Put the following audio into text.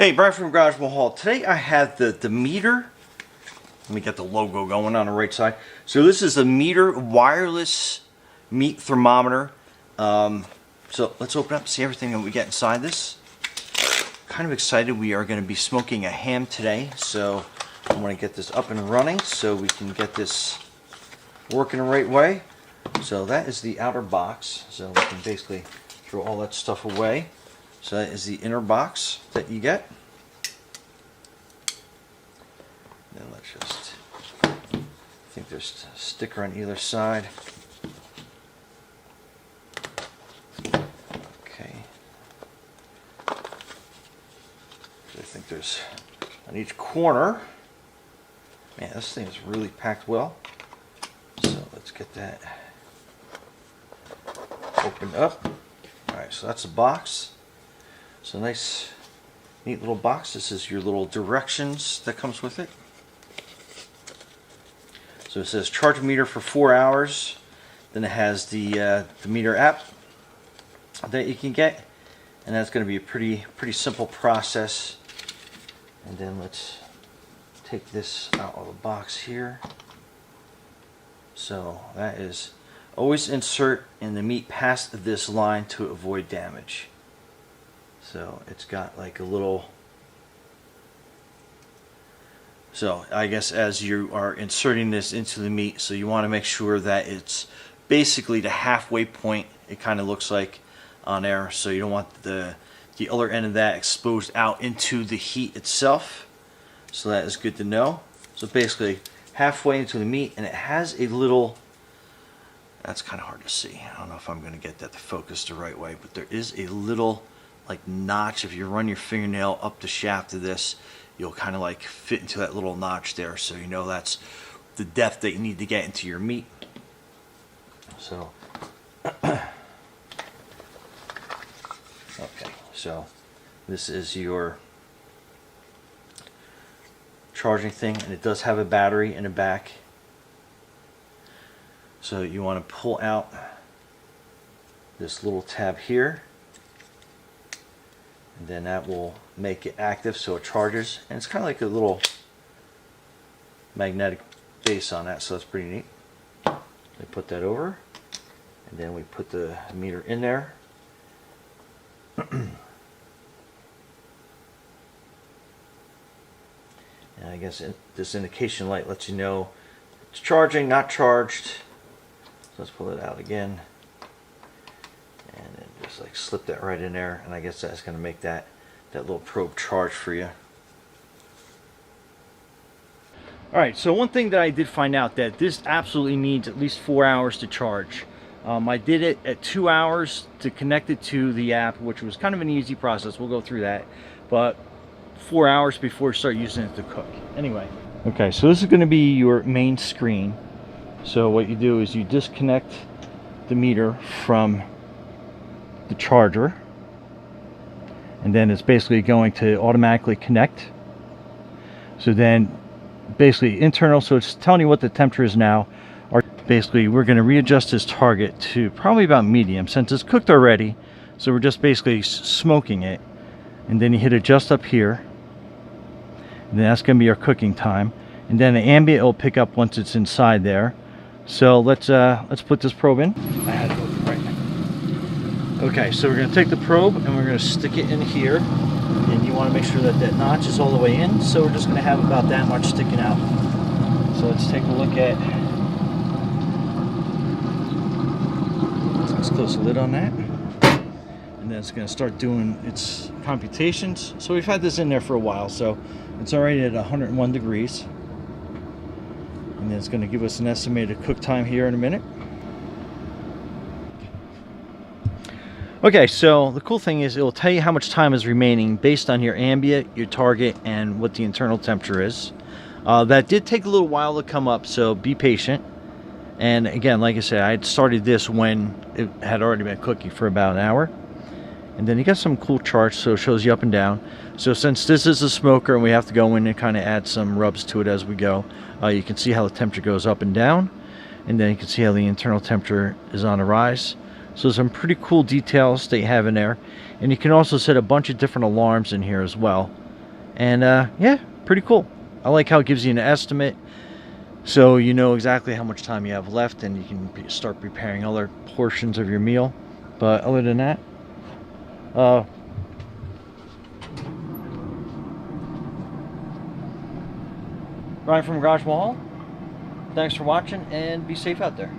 Hey, Brian from Garage Mahal. Today I have the MEATER. Let me get the logo going on the right side. So this is a MEATER wireless meat thermometer. So let's open up and see everything that we get inside this. Kind of excited. We are going to be smoking a ham today. So I want to get this up and running so we can get this working the right way. So that is the outer box. So we can basically throw all that stuff away. So that is the inner box that you get. Then let's just, I think there's a sticker on either side. Okay. I think there's on each corner. Man, this thing is really packed well. So let's get that opened up. Alright, so that's the box. So nice, neat little box. This is your little directions that comes with it. So it says charge meter for 4 hours. Then it has the MEATER app that you can get, and that's going to be a pretty simple process. And then let's take this out of the box here. So that is always insert in the meat past this line to avoid damage. So it's got like a little, so I guess as you are inserting this into the meat, so you want to make sure that it's basically the halfway point, it kind of looks like on there. So you don't want the other end of that exposed out into the heat itself. So that is good to know. So basically halfway into the meat, and it has a little, that's kind of hard to see. I don't know if I'm going to get that to focus the right way, but there is a little like notch. If you run your fingernail up the shaft of this, you'll kind of like fit into that little notch there, so you know that's the depth that you need to get into your meat. So okay, so this is your charging thing, and it does have a battery in the back. So you want to pull out this little tab here, and then that will make it active so it charges, and it's kind of like a little magnetic base on that, so that's pretty neat. We put that over, and then we put the MEATER in there. And I guess this indication light lets you know it's charging, not charged. So let's pull it out again, and then just like slip that right in there, and I guess that's going to make that little probe charge for you. Alright, so one thing that I did find out, that this absolutely needs at least 4 hours to charge. I did it at 2 hours to connect it to the app, which was kind of an easy process. We'll go through that, but 4 hours before you start using it to cook. Anyway, okay, so this is going to be your main screen. So what you do is you disconnect the MEATER from the charger, and then it's basically going to automatically connect. So then basically internal, so it's telling you what the temperature is now. Or basically we're going to readjust this target to probably about medium since it's cooked already. So we're just basically smoking it, and then you hit adjust up here, and then that's going to be our cooking time, and then the ambient will pick up once it's inside there. So let's put this probe in. I had it open right now. Okay, so we're going to take the probe and we're going to stick it in here, and you want to make sure that that notch is all the way in. So we're just going to have about that much sticking out. So let's take a look at. Let's close the lid on that, and then it's going to start doing its computations. So we've had this in there for a while, so it's already at 101 degrees. And then it's going to give us an estimated cook time here in a minute. Okay, so the cool thing is it will tell you how much time is remaining based on your ambient, your target, and what the internal temperature is. That did take a little while to come up, so be patient. And again, like I said, I had started this when it had already been cooking for about an hour. And then you got some cool charts, so it shows you up and down. So since this is a smoker and we have to go in and kind of add some rubs to it as we go, you can see how the temperature goes up and down, and then you can see how the internal temperature is on the rise. So some pretty cool details that you have in there. And you can also set a bunch of different alarms in here as well. And yeah, pretty cool. I like how it gives you an estimate, so you know exactly how much time you have left, and you can start preparing other portions of your meal. But other than that, Ryan from Garage Mahal, thanks for watching, and be safe out there.